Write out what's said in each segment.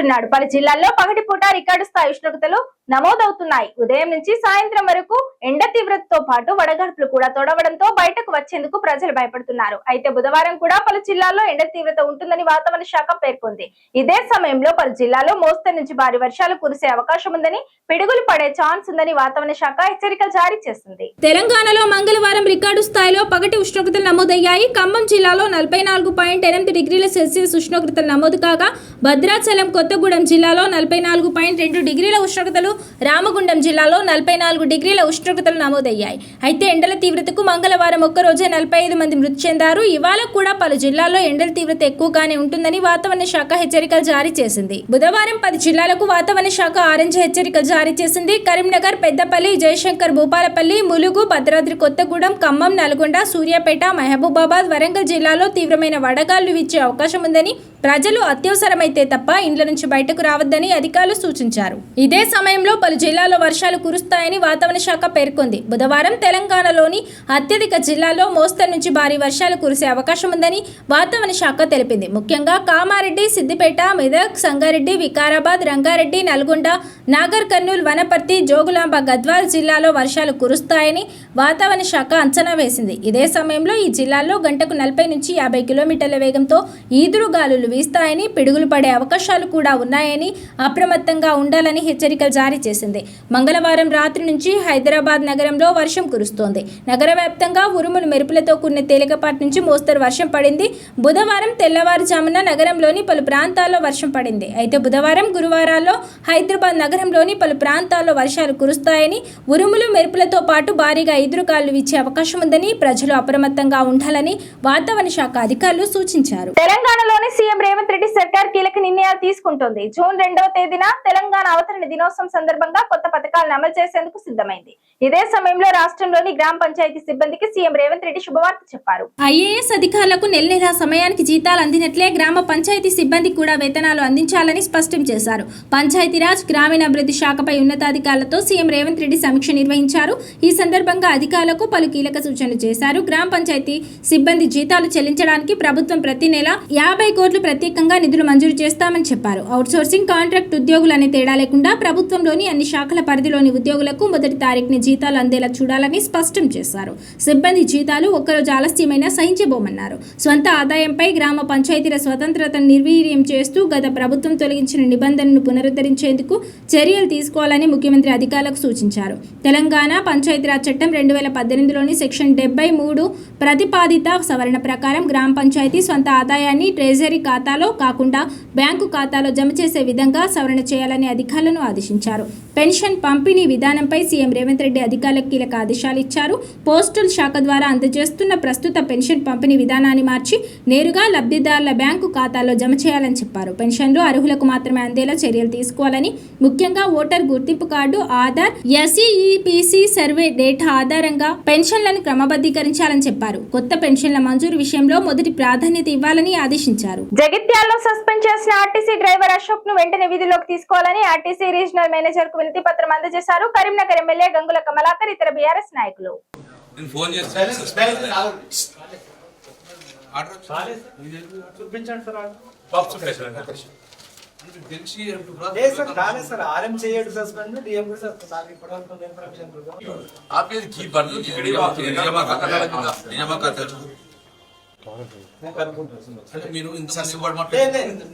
అంటున్నాడు. పలు జిల్లాల్లో పగటిపూట రికార్డు స్థాయి ఉష్ణోగ్రతలు నమోదవుతున్నాయి. ఉదయం నుంచి సాయంత్రం వరకు ఎండ తీవ్రతతో పాటు వడగాడ్పులు కూడా తొడవడంతో బయటకు వచ్చేందుకు ప్రజలు భయపడుతున్నారు. అయితే బుధవారం కూడా పలు జిల్లాల్లో ఎండ తీవ్రత ఉంటుందని వాతావరణ శాఖ పేర్కొంది. ఇదే సమయంలో పలు జిల్లాల్లో మోస్తరు నుంచి భారీ వర్షాలు కురిసే అవకాశం ఉందని, పిడుగులు పడే ఛాన్స్ ఉందని వాతావరణ శాఖ హెచ్చరికలు జారీ చేసింది. తెలంగాణలో మంగళవారం రికార్డు స్థాయిలో పగటి ఉష్ణోగ్రతలు నమోదయ్యాయి. ఖమ్మం జిల్లాలో 44.8 డిగ్రీల సెల్సియస్ ఉష్ణోగ్రతలు నమోదు కాగా, భద్రాచలం, కొత్తగూడెం జిల్లాలో 44.2 డిగ్రీల ఉష్ణోగ్రతలు, రామగుండం జిల్లాలో 44 డిగ్రీల ఉష్ణోగ్రతలు నమోదయ్యాయి. అయితే ఎండల తీవ్రతకు మంగళవారం ఒక్కరోజే 45 మంది మృతి చెందారు. ఇవాళ కూడా పలు జిల్లాల్లో ఎండల తీవ్రత ఎక్కువగానే ఉంటుందని వాతావరణ శాఖ హెచ్చరికలు జారీ చేసింది. బుధవారం 10 జిల్లాలకు వాతావరణ శాఖ ఆరెంజ్ హెచ్చరికలు జారీ చేసింది. కరీంనగర్, పెద్దపల్లి, జయశంకర్, భూపాలపల్లి, ములుగు, భద్రాద్రి కొత్తగూడెం, ఖమ్మం, నల్గొండ, సూర్యాపేట, మహబూబాబాద్, వరంగల్ జిల్లాలో తీవ్రమైన వడగాళ్లు వీచే అవకాశం ఉందని, ప్రజలు అత్యవసరమైతే తప్ప ఇండ్ల నుంచి బయటకు రావద్దని అధికారులు సూచించారు. ఇదే సమయంలో పలు జిల్లాల్లో వర్షాలు కురుస్తాయని వాతావరణ శాఖ పేర్కొంది. బుధవారం తెలంగాణలోని అత్యధిక జిల్లాల్లో మోస్తరు నుంచి భారీ వర్షాలు కురిసే అవకాశం ఉందని వాతావరణ శాఖ తెలిపింది. ముఖ్యంగా కామారెడ్డి, సిద్దిపేట, మెదక్, సంగారెడ్డి, వికారాబాద్, రంగారెడ్డి, నల్గొండ, నాగర్ కర్నూల్, వనపర్తి, జోగులాంబ, గద్వాల్ జిల్లాలో వర్షాలు కురుస్తాయని వాతావరణ శాఖ అంచనా వేసింది. ఇదే సమయంలో ఈ జిల్లాల్లో గంటకు 40 నుంచి 50 కిలోమీటర్ల వేగంతో ఈదురు గాలులు వీస్తాయని, పిడుగులు పడే అవకాశాలు కూడా ఉన్నాయని, అప్రమత్తంగా ఉండాలని హెచ్చరికలు జారీ చేసింది. మంగళవారం రాత్రి నుంచి హైదరాబాద్ నగరంలో వర్షం కురుస్తోంది. నగర వ్యాప్తంగా ఉరుములు, మెరుపులతో కూడిన తేలికపాటి నుంచి మోస్తరు వర్షం పడింది. బుధవారం తెల్లవారుజామున నగరంలోని పలు ప్రాంతాల్లో వర్షం పడింది. అయితే బుధవారం, గురువారాల్లో హైదరాబాద్ నగరంలోని పలు ప్రాంతాల్లో వర్షాలు కురుస్తాయని, ఉరుములు, మెరుపులతో పాటు భారీగా ఎదురుగాలు వీచే అవకాశం ఉందని, ప్రజలు అప్రమత్తంగా ఉండాలని వాతావరణ శాఖ అధికారులు సూచించారు. తెలంగాణలోని సీఎం రేవంత్ రెడ్డి సర్కార్ కీలక నిర్ణయాలు తీసుకుంటోంది. జూన్ 2వ తేదీన తెలంగాణ అవతరణ దినోత్సవం సందర్భంగా కొత్త పథకాలను అమలు చేసేందుకు సిద్ధమైంది. ఇదే సమయంలో రాష్ట్రంలోని గ్రామ పంచాయతీ సిబ్బందికి సీఎం రేవంత్ రెడ్డి శుభవార్త చెప్పారు. ఐఏఎస్ అధికారులకు నెల సమయానికి జీతాలు అందినట్లే గ్రామ పంచాయతీ సిబ్బందికి కూడా వేతనాలు అందించాలని స్పష్టం చేశారు. పంచాయతీరాజ్, గ్రామీణాభివృద్ధి శాఖపై ఉన్నతాధికారులతో సీఎం రేవంత్ రెడ్డి సమీక్ష నిర్వహించారు. ఈ సందర్భంగా అధికారులకు పలు కీలక సూచనలు చేశారు. గ్రామ పంచాయతీ సిబ్బంది జీతాలు చెల్లించడానికి ప్రభుత్వం ప్రతి నెల 50 కోట్లు ప్రత్యేకంగా నిధులు మంజూరు చేస్తామని చెప్పారు. అవుట్సోర్సింగ్, కాంట్రాక్ట్ ఉద్యోగులు అనే తేడా లేకుండా ప్రభుత్వంలోని అన్ని శాఖల పరిధిలోని ఉద్యోగులకు మొదటి తారీఖుని జీతాలు అందేలా చూడాలని స్పష్టం చేశారు. సిబ్బంది జీతాలు ఒక్కరోజు ఆలస్యమైనా సహించబోమన్నారు. స్వంత ఆదాయంపై గ్రామ పంచాయతీల స్వతంత్రతను నిర్వీర్యం చేస్తూ గత ప్రభుత్వం తొలగించిన నిబంధనను పునరుద్ధరించేందుకు చర్యలు తీసుకోవాలని ముఖ్యమంత్రి అధికారులకు సూచించారు. తెలంగాణ పంచాయతీరాజ్ చట్టం 2018లోని సెక్షన్ 73 ప్రతిపాదిత సవరణ ప్రకారం గ్రామ పంచాయతీ స్వంత ఆదాయాన్ని ట్రెజరీ ఖాతాలో కాకుండా బ్యాంకు ఖాతాలో జమ చేసే విధంగా సవరణ చేయాలని అధికారులను ఆదేశించారు. పెన్షన్ పంపిణీ విధానంపై సీఎం రేవంత్ రెడ్డి అధికారులకు కీలక ఆదేశాలు ఇచ్చారు. పోస్టల్ శాఖ ద్వారా అందజేస్తున్న ప్రస్తుత పెన్షన్ పంపిణీ విధానాన్ని మార్చి నేరుగా లబ్ధిదారుల బ్యాంకు ఖాతాలో జమ చేయాలని చెప్పారు. పెన్షన్లు అర్హులకు మాత్రమే అందేలా చర్యలు తీసుకోవాలని, ముఖ్యంగా ఓటర్ గుర్తింపు కార్డు, ఆధార్, ఎస్ఈపిసి సర్వే డేటా ఆధారంగా పెన్షన్లను క్రమబద్ధీకరించాలని చెప్పారు. కొత్త పెన్షన్ల మంజూరు విషయంలో మొదటి ప్రాధాన్యత ఇవ్వాలని ఆదేశించారు. జగిత్యాలలో సస్పెండ్ చేసిన ఆర్టీసీ డ్రైవర్ అశోక్ ను వెంటనే విధుల్లోకి తీసుకోవాలని ఆర్టీసీ రీజనల్ మేనేజర్ కు వినతి పత్రం అందజేశారు. కరీంనగర్ ఎమ్మెల్యే గంగుల కమలాకర్, ఇతర బీఆర్ఎస్ నాయకులు.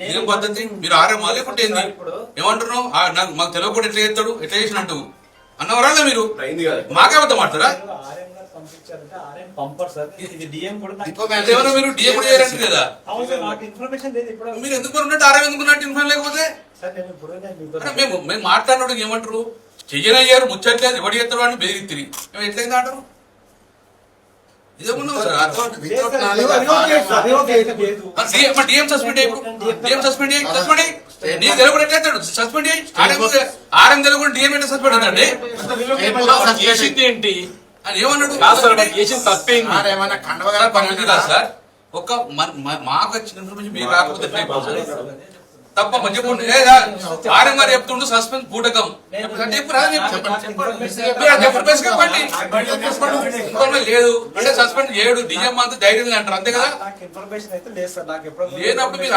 మీరు పద్ధతి మీరు ఆరేమా లేకుంటే ఏమంటున్నావు? మాకు తెలియకుండా ఎట్లా చేస్తాడు, ఎట్లా చేసినట్టు అన్నవరా మీరు మాకే అబద్ధం మాట్లాడతారా? మీరు డిఎం కూడా చేయరంట కదా, మీరు ఎందుకు ఉన్నట్టు ఆరం ఎందుకున్నట్టు ఇన్ఫర్మేషన్ లేకపోతే మేము మాట్లాడినప్పుడు ఏమంటారు? చెయ్యనయ్యారు, ముచ్చట్లేదు, ఎవడు చేస్తాడు అని బెదిరిత్తిరి, మేము ఎట్లయింది అంటారు? డిఎం సస్పెండ్ నీకు తెలియకుండా ఎట్లయితాడు? సస్పెండ్ ఆరం తెలియకుండా డిఎం ఎట్లా సస్పెండ్ అవుతాండి? ఏంటి అని ఏమన్నాడు? సార్ ఒక్క మాకు వచ్చిన ఇన్ఫర్మేషన్ మీకు రాకపోతే తప్ప చెప్పండి ఆర్ఎం గారు చెప్తుండు సస్పెన్స్ బూటకం లేదు అంటే సస్పెండ్ చేయడు డిఎం అంతా ధైర్యం అంటారు అంతే కదా. లేనప్పుడు మీరు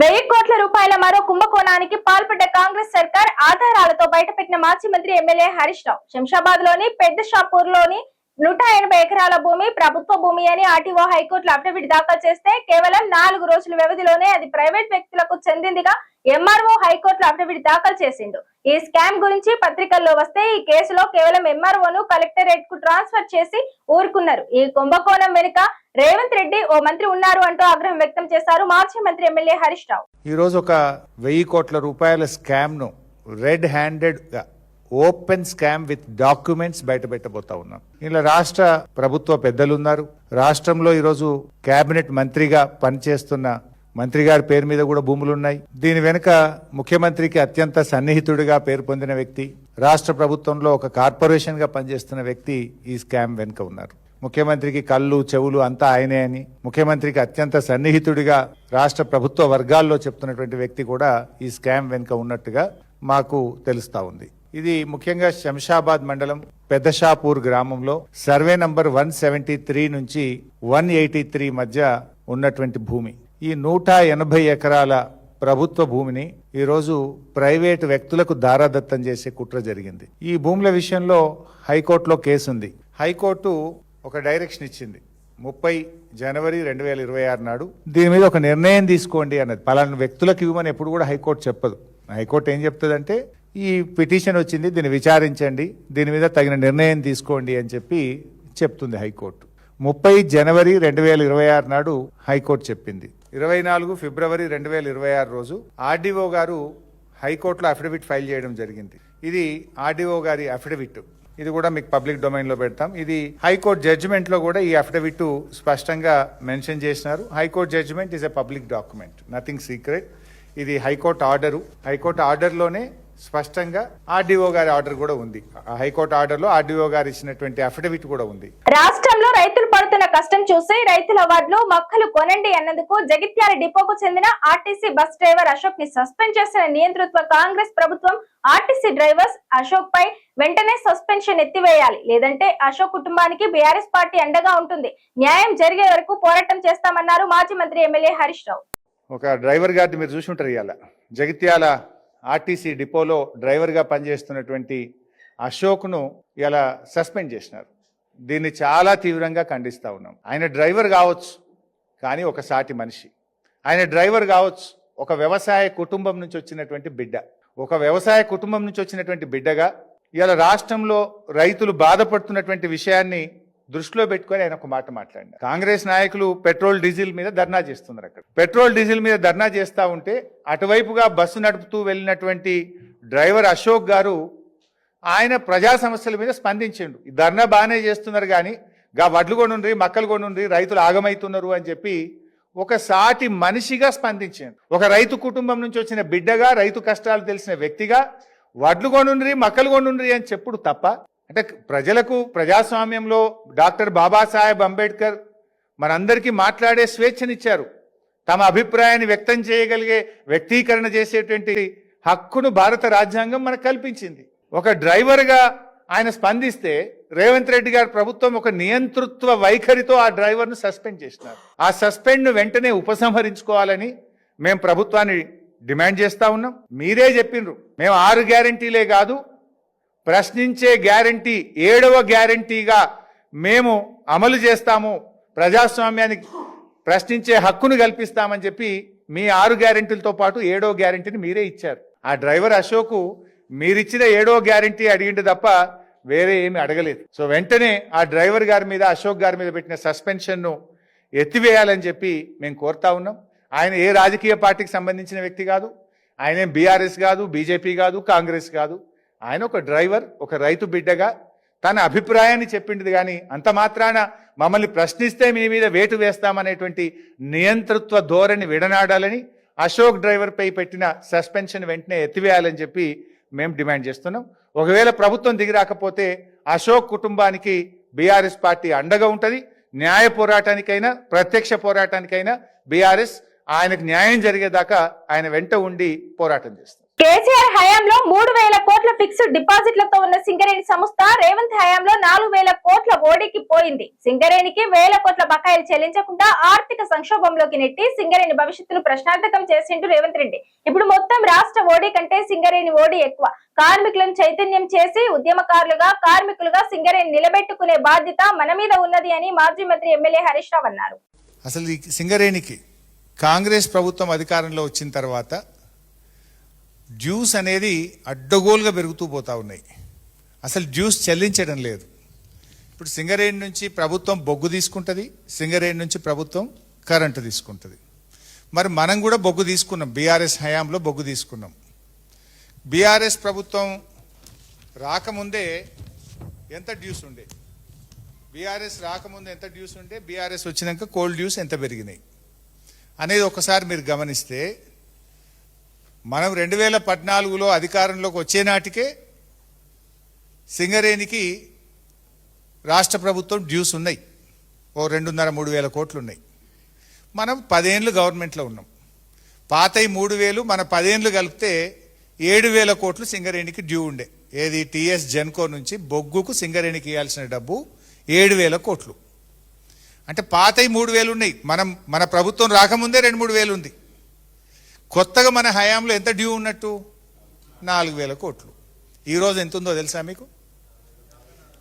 1000 కోట్ల రూపాయల మరో కుంభకోణానికి పాల్పడ్డ కాంగ్రెస్ సర్కార్ ఆధారాలతో బయటపెట్టిన మాజీ మంత్రి ఎమ్మెల్యే హరీష్ రావు శంషాబాద్ లోని పెద్ద షాపూర్ లోని 180 ఎకరాల భూమి ప్రభుత్వ భూమి అని ఆర్టీఓ హైకోర్టులో అఫిడవిట్ దాఖలు చేస్తే కేవలం 4 రోజుల వ్యవధిలోనే అది ప్రైవేట్ వ్యక్తులకు చెందిందిగా ఎంఆర్ఓ హైకోర్టులో అఫిడవిట్ దాఖలు చేసిండు. ఈ స్కామ్ గురించి పత్రికల్లో వస్తే ఈ కేసులో కేవలం ఎంఆర్ఓను కలెక్టరేట్ కు ట్రాన్స్ఫర్ చేసి ఊరుకున్నారు. ఈ కుంభకోణం వెనుక రేవంత్ రెడ్డి ఓ మంత్రి ఉన్నారు అంటూ ఆగ్రహం వ్యక్తం చేశారు మాజీ మంత్రి ఎమ్మెల్యే హరీష్ రావు. ఈ రోజు ఒక 1000 కోట్ల రూపాయల స్కామ్ ను రెడ్ హ్యాండెడ్ గా ఓపెన్ స్కామ్ విత్ డాక్యుమెంట్స్ బయట పెట్టబోతా ఉన్నాం. ఇలా రాష్ట్ర ప్రభుత్వ పెద్దలు ఉన్నారు. రాష్ట్రంలో ఈరోజు కేబినెట్ మంత్రిగా పనిచేస్తున్న మంత్రి గారి పేరు మీద కూడా భూములు ఉన్నాయి. దీని వెనుక ముఖ్యమంత్రికి అత్యంత సన్నిహితుడిగా పేరు పొందిన వ్యక్తి, రాష్ట్ర ప్రభుత్వంలో ఒక కార్పొరేషన్ గా పనిచేస్తున్న వ్యక్తి ఈ స్కామ్ వెనుక ఉన్నారు. ముఖ్యమంత్రికి కళ్ళు చెవులు అంతా ఆయనే అని, ముఖ్యమంత్రికి అత్యంత సన్నిహితుడిగా రాష్ట్ర ప్రభుత్వ వర్గాల్లో చెప్తున్నటువంటి వ్యక్తి కూడా ఈ స్కామ్ వెనుక ఉన్నట్టుగా మాకు తెలుస్తా ఉంది. ఇది ముఖ్యంగా శంషాబాద్ మండలం పెద్దషాపూర్ గ్రామంలో సర్వే నంబర్ 173 నుంచి 183 మధ్య ఉన్నటువంటి భూమి. ఈ 180 ఎకరాల ప్రభుత్వ భూమిని ఈరోజు ప్రైవేటు వ్యక్తులకు దారాదత్తం చేసే కుట్ర జరిగింది. ఈ భూముల విషయంలో హైకోర్టులో కేసు ఉంది. హైకోర్టు ఒక డైరెక్షన్ ఇచ్చింది 30 జనవరి 2026 నాడు దీని మీద ఒక నిర్ణయం తీసుకోండి అన్నది. పలానా వ్యక్తులకు ఇవ్వమని ఎప్పుడు కూడా హైకోర్టు చెప్పదు. హైకోర్టు ఏం చెప్తుందంటే ఈ పిటిషన్ వచ్చింది, దీన్ని విచారించండి, దీని మీద తగిన నిర్ణయం తీసుకోండి అని చెప్పి చెప్తుంది హైకోర్టు. 30 జనవరి 2026 నాడు హైకోర్టు చెప్పింది. 24 ఫిబ్రవరి 2026 రోజు ఆర్డీఓ గారు హైకోర్టులో అఫిడవిట్ ఫైల్ చేయడం జరిగింది. ఇది ఆర్డీఓ గారి అఫిడవిట్. ఇది కూడా మీకు పబ్లిక్ డొమైన్ లో పెడతాం. ఇది హైకోర్టు జడ్జిమెంట్ లో కూడా ఈ అఫిడవిట్ స్పష్టంగా మెన్షన్ చేసినారు. High court judgement is a public document, nothing secret. ఇది హైకోర్టు ఆర్డరు. హైకోర్టు ఆర్డర్ లోనే స్పష్టంగా ఆర్డీఓ గారి ఆర్డర్ కూడా ఉంది. హైకోర్టు ఆర్డర్ లో ఆర్డీఓ గారు ఇచ్చినటువంటి అఫిడవిట్ కూడా ఉంది. రాష్ట్రంలో రైతులు పడుతున్న కష్టం చూసి రైతుల వడ్లు మొక్కలు కొనండి అన్నందుకు జగిత్యాల డిపోకు చెందిన ఆర్టీసీ బస్ డ్రైవర్ అశోక్ ని సస్పెండ్ చేసిన నియంతృత్వ కాంగ్రెస్ ప్రభుత్వం ఆర్టీసీ డ్రైవర్స్ అశోక్ పై వెంటనే సస్పెన్షన్ ఎత్తివేయాలి, లేదంటే అశోక్ కుటుంబానికి బీఆర్ఎస్ పార్టీ అండగా ఉంటుంది, న్యాయం జరిగే వరకు పోరాటం చేస్తామన్నారు మాజీ మంత్రి ఎమ్మెల్యే హరీష్ రావు. ఒక డ్రైవర్ గారిని మీరు చూసి ఉంటారు. ఇవాళ జగిత్యాల ఆర్టీసీ డిపోలో డ్రైవర్గా పనిచేస్తున్నటువంటి అశోక్ను ఇలా సస్పెండ్ చేసినారు. దీన్ని చాలా తీవ్రంగా ఖండిస్తూ ఉన్నాం. ఆయన డ్రైవర్ కావచ్చు, కానీ ఒక సాటి మనిషి. ఆయన డ్రైవర్ కావచ్చు, ఒక వ్యవసాయ కుటుంబం నుంచి వచ్చినటువంటి బిడ్డ. ఒక వ్యవసాయ కుటుంబం నుంచి వచ్చినటువంటి బిడ్డగా ఇవాళ రాష్ట్రంలో రైతులు బాధపడుతున్నటువంటి విషయాన్ని దృష్టిలో పెట్టుకొని ఆయన ఒక మాట మాట్లాడినారు. కాంగ్రెస్ నాయకులు పెట్రోల్ డీజిల్ మీద ధర్నా చేస్తున్నారు. అక్కడ పెట్రోల్ డీజిల్ మీద ధర్నా చేస్తూ ఉంటే అటువైపుగా బస్సు నడుపుతూ వెళ్ళినటువంటి డ్రైవర్ అశోక్ గారు ఆయన ప్రజా సమస్యల మీద స్పందించిండు. ఈ ధర్నా బాగానే చేస్తున్నారు కానీ గా వడ్లు కొనుండ్రి, మక్కలు కొనుండ్రి, రైతులు ఆగమవుతున్నారు అని చెప్పి ఒక సాటి మనిషిగా స్పందించాడు. ఒక రైతు కుటుంబం నుంచి వచ్చిన బిడ్డగా, రైతు కష్టాలు తెలిసిన వ్యక్తిగా వడ్లు కొనుండ్రి, మక్కలు కొనుండ్రి అని చెప్పుడు తప్ప, అంటే ప్రజలకు ప్రజాస్వామ్యంలో డాక్టర్ బాబాసాహెబ్ అంబేద్కర్ మనందరికీ మాట్లాడే స్వేచ్ఛనిచ్చారు. తమ అభిప్రాయాన్ని వ్యక్తం చేయగలిగే, వ్యక్తీకరణ చేసేటువంటి హక్కును భారత రాజ్యాంగం మనకు కల్పించింది. ఒక డ్రైవర్గా ఆయన స్పందిస్తే రేవంత్ రెడ్డి గారి ప్రభుత్వం ఒక నియంతృత్వ వైఖరితో ఆ డ్రైవర్ను సస్పెండ్ చేసినారు. ఆ సస్పెండ్ను వెంటనే ఉపసంహరించుకోవాలని మేము ప్రభుత్వాన్ని డిమాండ్ చేస్తా ఉన్నాం. మీరే చెప్పిండ్రు, మేము 6 గ్యారంటీలే కాదు, ప్రశ్నించే గ్యారంటీ 7వ గ్యారంటీగా మేము అమలు చేస్తాము, ప్రజాస్వామ్యానికి ప్రశ్నించే హక్కును కల్పిస్తామని చెప్పి మీ 6 గ్యారంటీలతో పాటు 7వ గ్యారంటీని మీరే ఇచ్చారు. ఆ డ్రైవర్ అశోక్ మీరిచ్చిన 7వ గ్యారంటీ అడిగిండు తప్ప వేరే ఏమి అడగలేదు. సో వెంటనే ఆ డ్రైవర్ గారి మీద, అశోక్ గారి మీద పెట్టిన సస్పెన్షన్ను ఎత్తివేయాలని చెప్పి మేము కోరుతా ఉన్నాం. ఆయన ఏ రాజకీయ పార్టీకి సంబంధించిన వ్యక్తి కాదు, ఆయన బీఆర్ఎస్ కాదు, బీజేపీ కాదు, కాంగ్రెస్ కాదు. ఆయన ఒక డ్రైవర్, ఒక రైతు బిడ్డగా తన అభిప్రాయాన్ని చెప్పింది. కానీ అంత మాత్రాన మమ్మల్ని ప్రశ్నిస్తే మీ మీద వేటు వేస్తామనేటువంటి నియంతృత్వ ధోరణి విడనాడాలని, అశోక్ డ్రైవర్ పై పెట్టిన సస్పెన్షన్ వెంటనే ఎత్తివేయాలని చెప్పి మేము డిమాండ్ చేస్తున్నాం. ఒకవేళ ప్రభుత్వం దిగి రాకపోతే అశోక్ కుటుంబానికి బీఆర్ఎస్ పార్టీ అండగా ఉంటుంది. న్యాయ పోరాటానికైనా, ప్రత్యక్ష పోరాటానికైనా బీఆర్ఎస్ ఆయనకు న్యాయం జరిగేదాకా ఆయన వెంట ఉండి పోరాటం చేస్తాం. కేసీఆర్ హయాంలో 3,000 కోట్ల ఫిక్స్డ్ డిపాజిట్లతో ఉన్న సింగరేణి సంస్థ రేవంత్ హయాంలో 4,000 కోట్ల ఓడికి పోయింది. సింగరేణికి 1,000 కోట్ల బకాయిలు చెల్లించకుండా ఆర్థిక సంక్షోభంలోకి నెట్టి సింగరేణి భవిష్యత్తును ప్రశ్నార్థకం చేసిండు రేవంత్ రెడ్డి. ఇప్పుడు మొత్తం రాష్ట్ర ఓడి కంటే సింగరేణి ఓడి ఎక్కువ. కార్మికులను చైతన్యం చేసి ఉద్యమకారులుగా కార్మికులుగా సింగరేణి నిలబెట్టుకునే బాధ్యత మన మీద ఉన్నది అని మాజీ మంత్రి ఎమ్మెల్యే హరీష్ రావు అన్నారు. అసలు ఈ సింగరేణికి కాంగ్రెస్ ప్రభుత్వం అధికారంలో వచ్చిన తర్వాత డ్యూస్ అనేది అడ్డగోలుగా పెరుగుతూ పోతా ఉన్నాయి. అసలు డ్యూస్ చెల్లించడం లేదు. ఇప్పుడు సింగరేణి నుంచి ప్రభుత్వం బొగ్గు తీసుకుంటుంది, సింగరేణి నుంచి ప్రభుత్వం కరెంటు తీసుకుంటుంది. మరి మనం కూడా బొగ్గు తీసుకున్నాం, బీఆర్ఎస్ హయాంలో బొగ్గు తీసుకున్నాం. బీఆర్ఎస్ ప్రభుత్వం రాకముందే ఎంత డ్యూస్ ఉండే, బీఆర్ఎస్ రాకముందు ఎంత డ్యూస్ ఉండే, బీఆర్ఎస్ వచ్చినాక కోల్డ్ డ్యూస్ ఎంత పెరిగినాయి అనేది ఒకసారి మీరు గమనిస్తే, మనం 2014లో అధికారంలోకి వచ్చే నాటికే సింగరేణికి రాష్ట్ర ప్రభుత్వం డ్యూస్ ఉన్నాయి, ఓ 2,500-3 వేల కోట్లు ఉన్నాయి. మనం 10 ఏళ్ళు గవర్నమెంట్లో ఉన్నాం. పాతయి 3,000, మన 10 ఏళ్ళు కలిపితే 7,000 కోట్లు సింగరేణికి డ్యూ ఉండే. ఏది టీఎస్ జెన్కో నుంచి బొగ్గుకు సింగరేణికి ఇవ్వాల్సిన డబ్బు 7,000 కోట్లు. అంటే పాతయి 3,000 ఉన్నాయి, మన ప్రభుత్వం రాకముందే 2-3 వేలు ఉంది. కొత్తగా మన హయాంలో ఎంత డ్యూ ఉన్నట్టు 4,000 కోట్లు. ఈరోజు ఎంత ఉందో తెలుసా మీకు?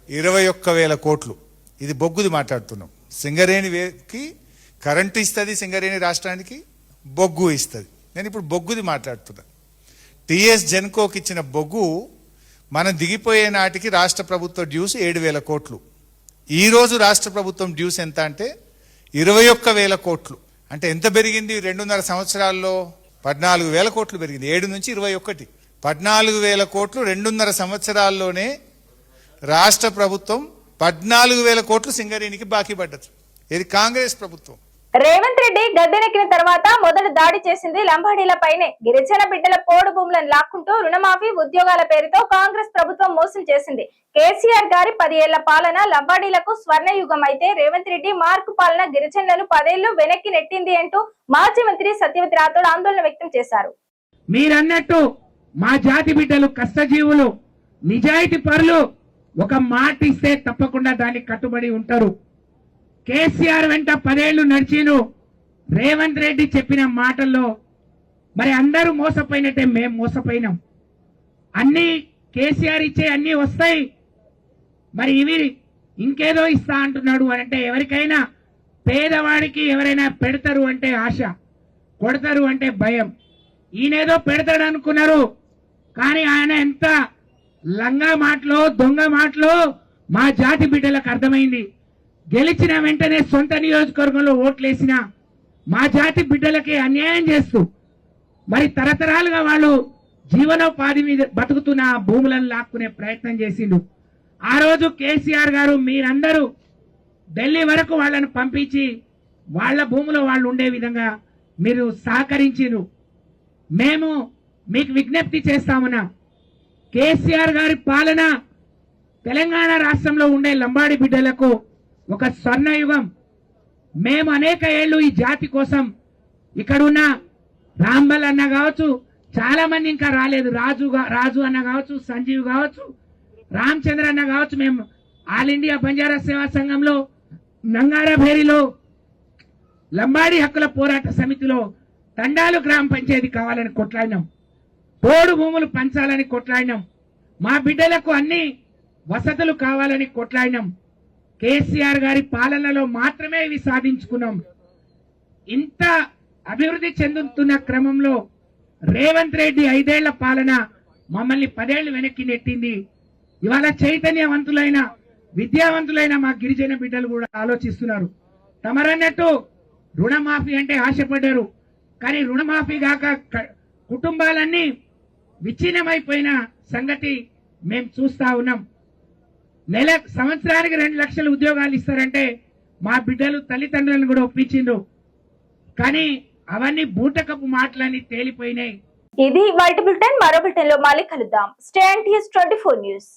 21,000 కోట్లు. ఇది బొగ్గుది మాట్లాడుతున్నాం. సింగరేణికి కరెంటు ఇస్తుంది, సింగరేణి రాష్ట్రానికి బొగ్గు ఇస్తుంది. నేను ఇప్పుడు బొగ్గుది మాట్లాడుతున్నా. టీఎస్ జెన్కోకి ఇచ్చిన బొగ్గు మనం దిగిపోయే నాటికి రాష్ట్ర ప్రభుత్వ డ్యూస్ 7,000 కోట్లు. ఈరోజు రాష్ట్ర ప్రభుత్వం డ్యూస్ ఎంత అంటే 21,000 కోట్లు. అంటే ఎంత పెరిగింది? 2.5 సంవత్సరాల్లో 14,000 కోట్లు పెరిగింది. 7 నుంచి 21. 14,000 కోట్లు 2.5 సంవత్సరాల్లోనే రాష్ట్ర ప్రభుత్వం 14,000 కోట్లు సింగరేణికి బాకీ పడ్డది. ఇది కాంగ్రెస్ ప్రభుత్వం. రేవంత్ రెడ్డి గద్దెనెక్కిన తర్వాత మొదట దాడి చేసింది లంబాడీల పైనే. గిరిజన బిడ్డల పోడు భూములను లాక్కుంటూ రుణమాఫీ, ఉద్యోగాల పేరుతో కాంగ్రెస్ ప్రభుత్వం మోసం చేసింది. కేసీఆర్ గారి 10 ఏళ్ల పాలన లంబాడీలకు స్వర్ణయుగం అయితే రేవంత్ రెడ్డి మార్కు పాలన గిరిజనులను 10 ఏళ్లు వెనక్కి నెట్టింది అంటూ మాజీ మంత్రి సత్యవతి రాథోడ్ ఆందోళన వ్యక్తం చేశారు. మీరన్నట్టు మా జాతి బిడ్డలు కష్టజీవులు, నిజాయితీ పరులు. ఒక మాట ఇస్తే తప్పకుండా దానికి కట్టుబడి ఉంటారు. కేసీఆర్ వెంట 10 ఏళ్లు నడిచిను. రేవంత్ రెడ్డి చెప్పిన మాటల్లో మరి అందరూ మోసపోయినట్టే మేము మోసపోయినాం. అన్ని కేసీఆర్ ఇచ్చే అన్ని వస్తాయి, మరి ఇవి ఇంకేదో ఇస్తా అంటున్నాడు అని అంటే ఎవరికైనా పేదవాడికి ఎవరైనా పెడతారు అంటే ఆశ, కొడతారు అంటే భయం. ఈయనేదో పెడతాడు అనుకున్నారు, కానీ ఆయన ఎంత లంగా మాటలో దొంగ మాటలో మా జాతి బిడ్డలకు అర్థమైంది. గెలిచిన వెంటనే సొంత నియోజకవర్గంలో ఓట్లేసిన మా జాతి బిడ్డలకి అన్యాయం చేస్తూ మరి తరతరాలుగా వాళ్ళు జీవనోపాధి మీద బతుకుతున్న భూములను లాక్కునే ప్రయత్నం చేసిండు. ఆ రోజు కేసీఆర్ గారు మీరందరూ ఢిల్లీ వరకు వాళ్ళను పంపించి వాళ్ళ భూములో వాళ్ళు ఉండే విధంగా మీరు సహకరించిరు. మేము మీకు విజ్ఞప్తి చేస్తామన్నా, కేసీఆర్ గారి పాలన తెలంగాణ రాష్ట్రంలో ఉండే లంబాడి బిడ్డలకు ఒక స్వర్ణయుగం. మేము అనేక ఏళ్ళు ఈ జాతి కోసం ఇక్కడున్న రాంబల్ అన్న కావచ్చు, చాలా మంది ఇంకా రాలేదు, రాజు అన్న కావచ్చు, సంజీవ్ కావచ్చు, రామచంద్ర అన్న కావచ్చు, మేము ఆల్ ఇండియా బంజారా సేవా సంఘంలో, నంగారభేరిలో, లంబాడి హక్కుల పోరాట సమితిలో తండాలు గ్రామ పంచాయతీ కావాలని కొట్లాడినాం. పోడు భూములు పంచాలని కొట్లాడినాం. మా బిడ్డలకు అన్ని వసతులు కావాలని కొట్లాడినాం. కేసీఆర్ గారి పాలనలో మాత్రమే ఇవి సాధించుకున్నాం. ఇంత అభివృద్ధి చెందుతున్న క్రమంలో రేవంత్ రెడ్డి 5 ఏళ్ల పాలన మమ్మల్ని 10 ఏళ్లు వెనక్కి నెట్టింది. ఇవాళ చైతన్యవంతులైన విద్యావంతులైన మా గిరిజన బిడ్డలు కూడా ఆలోచిస్తున్నారు. తమరన్నట్టు రుణమాఫీ అంటే ఆశపడ్డారు, కానీ రుణమాఫీ కాక కుటుంబాలన్నీ విచ్ఛిన్నమైపోయిన సంగతి మేము చూస్తా ఉన్నాం. సంవత్సరానికి 2 లక్షల ఉద్యోగాలు ఇస్తారంటే మా బిడ్డలు తల్లిదండ్రులను కూడా ఒప్పించిండ్రు, కానీ అవన్నీ బూటకపు మాటలని తేలిపోయినాయి. ఇది బయట బులెటిన్. మరో బులెటిన్ లో మళ్ళీ కలుద్దాం. Stay and TS 24 news.